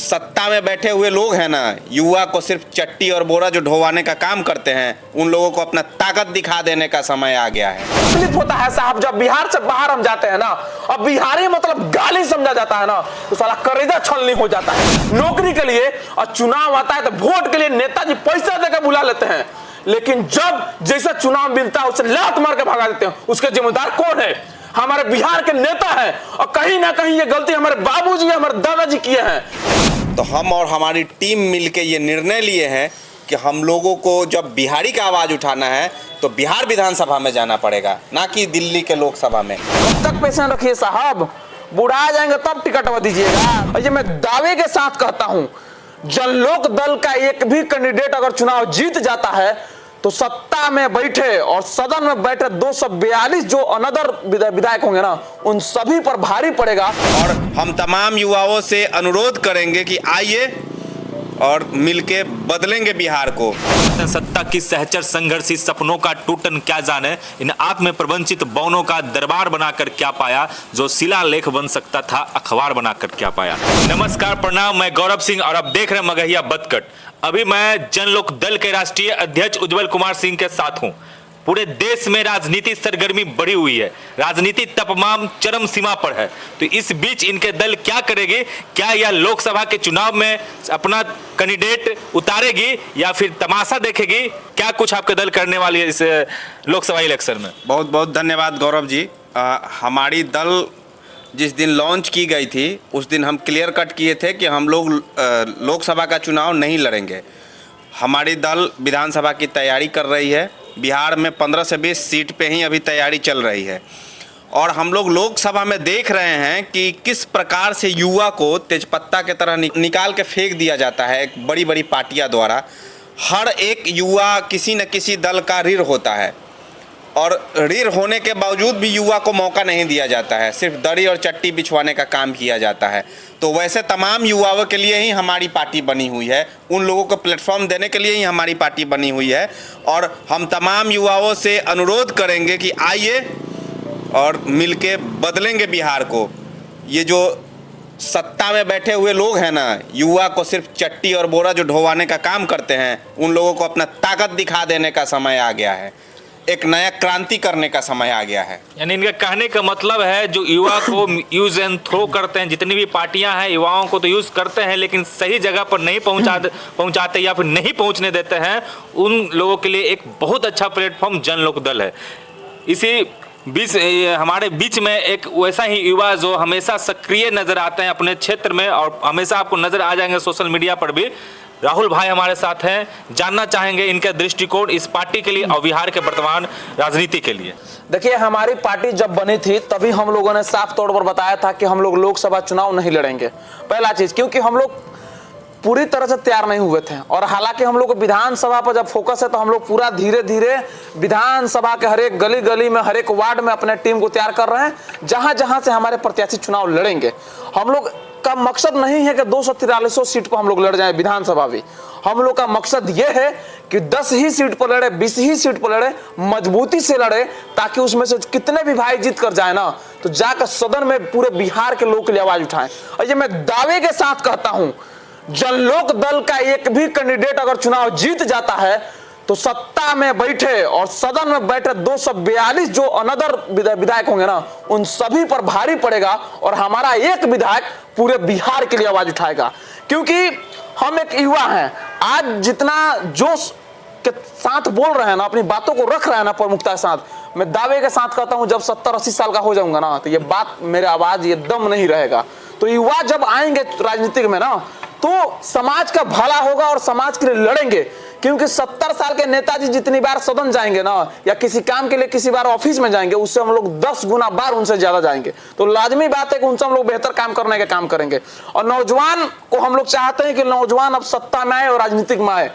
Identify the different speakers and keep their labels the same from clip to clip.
Speaker 1: सत्ता में बैठे हुए लोग हैं ना, युवा को सिर्फ चट्टी और बोरा जो ढोवाने का काम करते हैं, उन लोगों को अपना ताकत दिखा देने का समय आ गया है।
Speaker 2: तकलीफ होता है साहब, जब बिहार से बाहर हम जाते हैं ना, अब बिहारी मतलब गाली समझा जाता है ना, तो साला करेजा छलनी हो जाता है। नौकरी के लिए और चुनाव आता है तो वोट के लिए नेताजी पैसा देकर बुला लेते हैं, लेकिन जब जैसा चुनाव मिलता है उसे लात मार के भगा देते हैं। उसके जिम्मेदार कौन है? हमारे बिहार के नेता हैं, और कहीं ना कहीं ये गलती हमारे बाबूजी हमारे दादाजी किए हैं।
Speaker 1: तो हम और हमारी टीम मिलके ये निर्णय लिए हैं कि हम लोगों को जब बिहारी का आवाज उठाना है तो बिहार विधानसभा में जाना पड़ेगा, ना कि दिल्ली के लोकसभा में।
Speaker 2: कब तक पैसा रखिए साहब, बुढ़ा जाएंगे तब टिकट दीजिएगा। और ये मैं दावे के साथ कहता हूं, जनलोक दल का एक भी कैंडिडेट अगर चुनाव जीत जाता है तो सत्ता में बैठे और सदन में बैठे 242 जो अनदर विधायक होंगे ना, उन सभी पर भारी पड़ेगा।
Speaker 1: और हम तमाम युवाओं से अनुरोध करेंगे कि आइए और मिलके बदलेंगे बिहार को।
Speaker 3: सत्ता की सहचर संघर्षी सपनों का टूटन क्या जाने, इन आत्म प्रवंचित बौनों का दरबार बनाकर क्या पाया, जो शिलालेख बन सकता था अखबार बनाकर क्या पाया। नमस्कार, प्रणाम, मैं गौरव सिंह और आप देख रहे हैं मगहिया बतकट। अभी मैं जनलोक दल के राष्ट्रीय अध्यक्ष उज्जवल कुमार सिंह के साथ हूं। पूरे देश में राजनीति सरगर्मी बढ़ी हुई है, राजनीति तमाम चरम सीमा पर है, तो इस बीच इनके दल क्या करेगी? क्या यह लोकसभा के चुनाव में अपना कैंडिडेट उतारेगी या फिर तमाशा देखेगी? क्या कुछ आपके दल करने वाली है इस लोकसभा इलेक्शन में?
Speaker 1: बहुत बहुत धन्यवाद गौरव जी। हमारी दल जिस दिन लॉन्च की गई थी उस दिन हम क्लियर कट किए थे कि हम लोग लोकसभा का चुनाव नहीं लड़ेंगे। हमारी दल विधानसभा की तैयारी कर रही है। बिहार में 15 से 20 सीट पे ही अभी तैयारी चल रही है, और हम लोग लोकसभा में देख रहे हैं कि किस प्रकार से युवा को तेजपत्ता के तरह निकाल के फेंक दिया जाता है बड़ी बड़ी पार्टियां द्वारा। हर एक युवा किसी न किसी दल का रीढ़ होता है, और रीढ़ होने के बावजूद भी युवा को मौका नहीं दिया जाता है, सिर्फ दरी और चट्टी बिछवाने का काम किया जाता है। तो वैसे तमाम युवाओं के लिए ही हमारी पार्टी बनी हुई है, उन लोगों को प्लेटफॉर्म देने के लिए ही हमारी पार्टी बनी हुई है। और हम तमाम युवाओं से अनुरोध करेंगे कि आइए और मिलके बदलेंगे बिहार को। ये जो सत्ता में बैठे हुए लोग हैं ना, युवा को सिर्फ चट्टी और बोरा जो ढोवाने का काम करते हैं, उन लोगों को अपना ताकत दिखा देने का समय आ गया है। एक नया क्रांति करने का समय आ गया है।
Speaker 3: यानी इनका कहने का मतलब है जो युवा को यूज एंड थ्रो करते हैं, जितनी भी पार्टियां हैं युवाओं को तो यूज करते हैं लेकिन सही जगह पर नहीं पहुंचाते या फिर नहीं पहुंचने देते हैं, उन लोगों के लिए एक बहुत अच्छा प्लेटफॉर्म जनलोक दल है। इसी बीच हमारे बीच में एक वैसा ही युवा जो हमेशा सक्रिय नजर आते हैं अपने क्षेत्र में, और हमेशा आपको नजर आ जाएंगे सोशल मीडिया पर भी। राहुल भाई हमारे साथ हैं, जानना चाहेंगे इनका दृष्टिकोण इस पार्टी के लिए और बिहार के वर्तमान राजनीति के लिए।
Speaker 2: देखिए, हमारी पार्टी जब बनी थी तभी हम लोगों ने साफ तौर पर बताया था कि हम लोग लोकसभा चुनाव नहीं लड़ेंगे। पहला चीज, क्योंकि हम लोग पूरी तरह से तैयार नहीं हुए थे, और हालांकि हम लोग को विधानसभा पर जब फोकस है तो हम लोग पूरा धीरे धीरे विधानसभा के हर एक गली गली में, हर एक वार्ड में अपने टीम को तैयार कर रहे हैं, जहां जहां से हमारे प्रत्याशी चुनाव लड़ेंगे। हम लोग का मकसद नहीं है कि 243 सीट पर हम लोग लड़ जाए विधानसभा भी। हम लोग का मकसद ये है कि 10 ही सीट पर लड़े, 20 ही सीट पर लड़े, मजबूती से लड़े, ताकि उसमें से कितने भी भाई जीत कर जाए ना, तो जाकर सदन में पूरे बिहार के लोग के लिए आवाज उठाएं। और ये मैं दावे के साथ कहता हूं, जनलोक दल का एक भी कैंडिडेट अगर चुनाव जीत जाता है तो सत्ता में बैठे और सदन में बैठे 242 जो अनदर विधायक होंगे ना, उन सभी पर भारी पड़ेगा, और हमारा एक विधायक पूरे बिहार के लिए आवाज उठाएगा। क्योंकि हम एक युवा हैं, आज जितना जोश के साथ बोल रहे हैं ना, अपनी बातों को रख रहे हैं ना प्रमुखता के साथ, मैं दावे के साथ कहता हूं जब 70-80 साल का हो जाऊंगा ना, तो ये बात, मेरे आवाज, ये दम नहीं रहेगा। तो युवा जब आएंगे राजनीति में ना, तो समाज का भला होगा और समाज के लिए लड़ेंगे। क्योंकि 70 साल के नेताजी जितनी बार सदन जाएंगे ना, या किसी काम के लिए किसी बार ऑफिस में जाएंगे, उससे हम लोग 10 गुना बार उनसे ज्यादा जाएंगे। तो लाजमी बात है कि उनसे हम लोग बेहतर काम करने का काम करेंगे। और नौजवान को हम लोग चाहते हैं कि नौजवान अब सत्ता में आए और राजनीतिक में आए।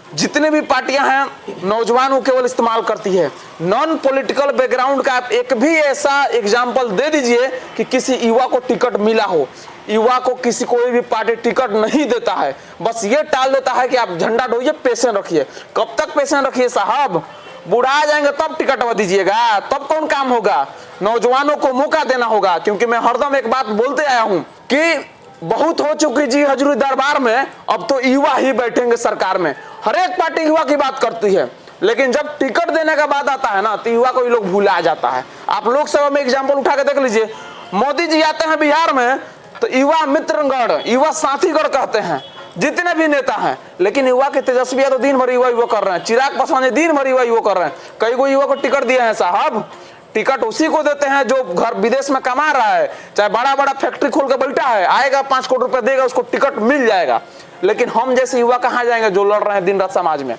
Speaker 2: जितनी भी पार्टियां हैं नौजवानों केवल इस्तेमाल करती है। नॉन पॉलिटिकल बैकग्राउंड का आप एक भी ऐसा एग्जाम्पल दे दीजिए कि किसी युवा को टिकट मिला हो। युवा को किसी कोई भी पार्टी टिकट नहीं देता है, बस ये टाल देता है कि आप झंडा ढोइए, पेशेंट रखिए। कब तक पेशेंट रखिए साहब? बुढ़ा जाएंगे तब टिकट दीजिएगा, तब कौन काम होगा? नौजवानों को मौका देना होगा। क्योंकि मैं हरदम एक बात बोलते आया हूं कि बहुत हो चुकी जी हजूरी दरबार में, अब तो युवा ही बैठेंगे सरकार में। हर एक पार्टी युवा की बात करती है, लेकिन जब टिकट देने का बात आता है ना तो युवा को ये लोग भूला जाता है। आप लोकसभा में एग्जाम्पल उठा के देख लीजिए, मोदी जी आते हैं बिहार में तो युवा मित्रगण, युवा साथीगण कहते हैं जितने भी नेता हैं, लेकिन युवा के तेजस्वी तो दिन भर युवा कर रहे हैं। चिराग पासवान दिन भर युवा कर रहे हैं। कई को युवा को टिकट दिए हैं साहब, टिकट उसी को देते हैं जो घर विदेश में कमा रहा है, चाहे बड़ा बड़ा फैक्ट्री खोल के बैठा है, आएगा 5 करोड़ रुपए देगा, उसको टिकट मिल जाएगा। लेकिन हम जैसे युवा कहाँ जाएंगे जो लड़ रहे हैं दिन रात समाज में?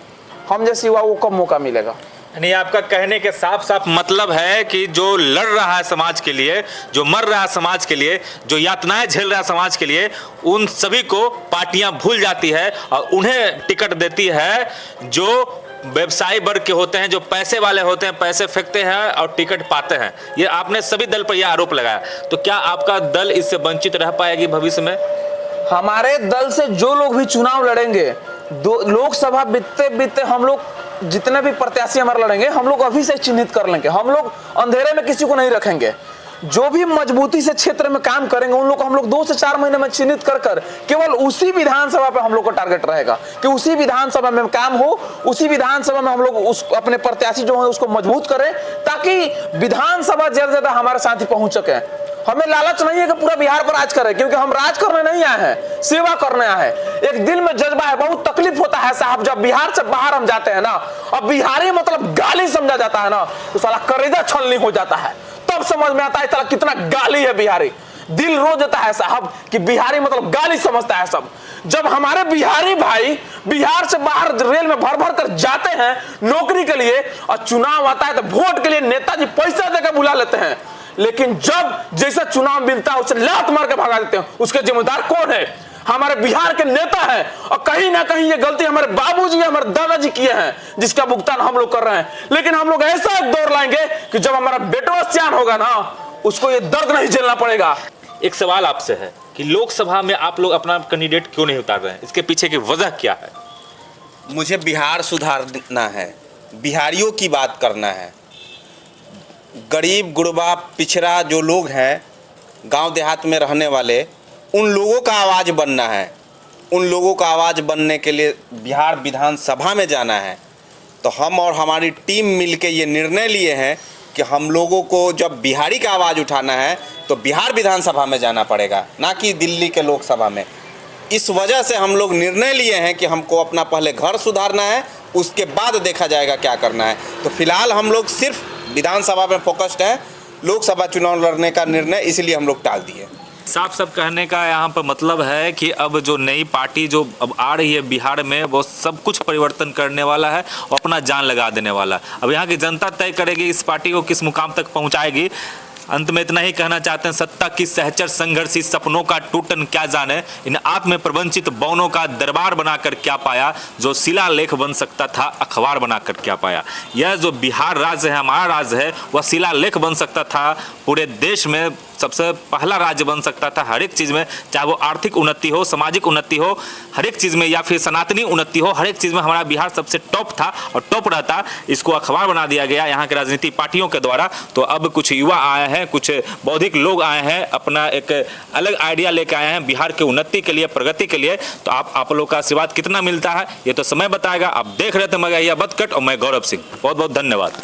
Speaker 2: हम जैसे युवा को कब मौका मिलेगा?
Speaker 3: यानी आपका कहने के साफ साफ मतलब है कि जो लड़ रहा है समाज के लिए, जो मर रहा है समाज के लिए, जो यातनाएं झेल रहा है समाज के लिए, उन सभी को पार्टियां भूल जाती है और उन्हें टिकट देती है जो व्यवसायी वर्ग के होते हैं, जो पैसे वाले होते हैं, पैसे फेंकते हैं और टिकट पाते हैं। ये आपने सभी दल पर यह आरोप लगाया, तो क्या आपका दल इससे वंचित रह पाएगी भविष्य में?
Speaker 2: हमारे दल से जो लोग भी चुनाव लड़ेंगे, लोकसभा बीतते बीतते हम लोग जितने भी प्रत्याशी हमारे लड़ेंगे, हम लोग अभी से चिन्हित कर लेंगे। हम लोग अंधेरे में किसी को नहीं रखेंगे। जो भी मजबूती से क्षेत्र में काम करेंगे उन लोग को हम लोग 2 से 4 महीने में चिन्हित कर कर केवल उसी विधानसभा पे हम लोग को टारगेट रहेगा कि उसी विधानसभा में काम हो, उसी विधानसभा में हम लोग उस अपने प्रत्याशी जो है उसको मजबूत करें, ताकि विधानसभा ज्यादा ज्यादा हमारे साथ ही पहुंच सके। हमें लालच नहीं है कि पूरा बिहार पर राज करें, क्योंकि हम राज करने नहीं आए हैं, सेवा करने आए हैं। एक दिल में जज्बा है, बहुत तकलीफ होता है साहब जब बिहार से बाहर हम जाते हैं ना, अब बिहारी मतलब गाली समझा जाता है ना, तो साला करेजा छलनी हो जाता है, तब समझ में आता है साला कितना गाली है बिहारी। दिल रो देता है साहब कि बिहारी मतलब गाली समझता है सब। जब हमारे बिहारी भाई बिहार से बाहर रेल में भर भर कर जाते हैं नौकरी के लिए, और चुनाव आता है तो वोट के लिए नेताजी पैसा देकर बुला लेते हैं, लेकिन जब जैसा चुनाव मिलता है उसे लात मार के भगा देते हैं। उसके जिम्मेदार कौन है? हमारे बिहार के नेता हैं, और कहीं ना कहीं ये गलती हमारे बाबूजी, हमारे दादाजी किए हैं, जिसका भुगतान हम लोग कर रहे हैं। लेकिन हम लोग ऐसा एक दौर लाएंगे कि जब हमारा बेटवा सियान होगा ना, उसको ये दर्द नहीं झेलना पड़ेगा।
Speaker 3: एक सवाल आपसे है कि लोकसभा में आप लोग अपना कैंडिडेट क्यों नहीं उतार रहे हैं? इसके पीछे की वजह क्या है?
Speaker 1: मुझे बिहार सुधारना है, बिहारियों की बात करना है। गरीब गुरबा पिछड़ा जो लोग हैं, गांव देहात में रहने वाले, उन लोगों का आवाज़ बनना है। उन लोगों का आवाज़ बनने के लिए बिहार विधानसभा में जाना है। तो हम और हमारी टीम मिलके ये निर्णय लिए हैं कि हम लोगों को जब बिहारी का आवाज़ उठाना है तो बिहार विधानसभा में जाना पड़ेगा, ना कि दिल्ली के लोकसभा में। इस वजह से हम लोग निर्णय लिए हैं कि हमको अपना पहले घर सुधारना है, उसके बाद देखा जाएगा क्या करना है। तो फिलहाल हम लोग सिर्फ विधानसभा में फोकस्ड है, लोकसभा चुनाव लड़ने का निर्णय इसलिए हम लोग टाल दिए।
Speaker 3: साफ साफ कहने का यहाँ पर मतलब है कि अब जो नई पार्टी जो अब आ रही है बिहार में, वो सब कुछ परिवर्तन करने वाला है और अपना जान लगा देने वाला है। अब यहाँ की जनता तय करेगी इस पार्टी को किस मुकाम तक पहुँचाएगी। अंत में इतना ही कहना चाहते हैं, सत्ता की सहचर संघर्षी सपनों का टूटन क्या जाने, इन आत्म में प्रवंचित बौनों का दरबार बनाकर क्या पाया, जो शिलालेख बन सकता था अखबार बनाकर क्या पाया। यह जो बिहार राज्य है, हमारा राज्य है, वह शिलालेख बन सकता था, पूरे देश में सबसे पहला राज्य बन सकता था हर एक चीज़ में, चाहे वो आर्थिक उन्नति हो, सामाजिक उन्नति हो, हर एक चीज़ में, या फिर सनातनी उन्नति हो, हर एक चीज़ में हमारा बिहार सबसे टॉप था और टॉप रहता। इसको अखबार बना दिया गया यहाँ के राजनीतिक पार्टियों के द्वारा। तो अब कुछ युवा आए हैं, कुछ बौद्धिक लोग आए हैं, अपना एक अलग आइडिया लेकर आए हैं बिहार के उन्नति के लिए, प्रगति के लिए। तो आप लोग का आशीर्वाद कितना मिलता है ये तो समय बताएगा। आप देख रहे थे मगहिया बतकट और मैं गौरव सिंह। बहुत बहुत धन्यवाद।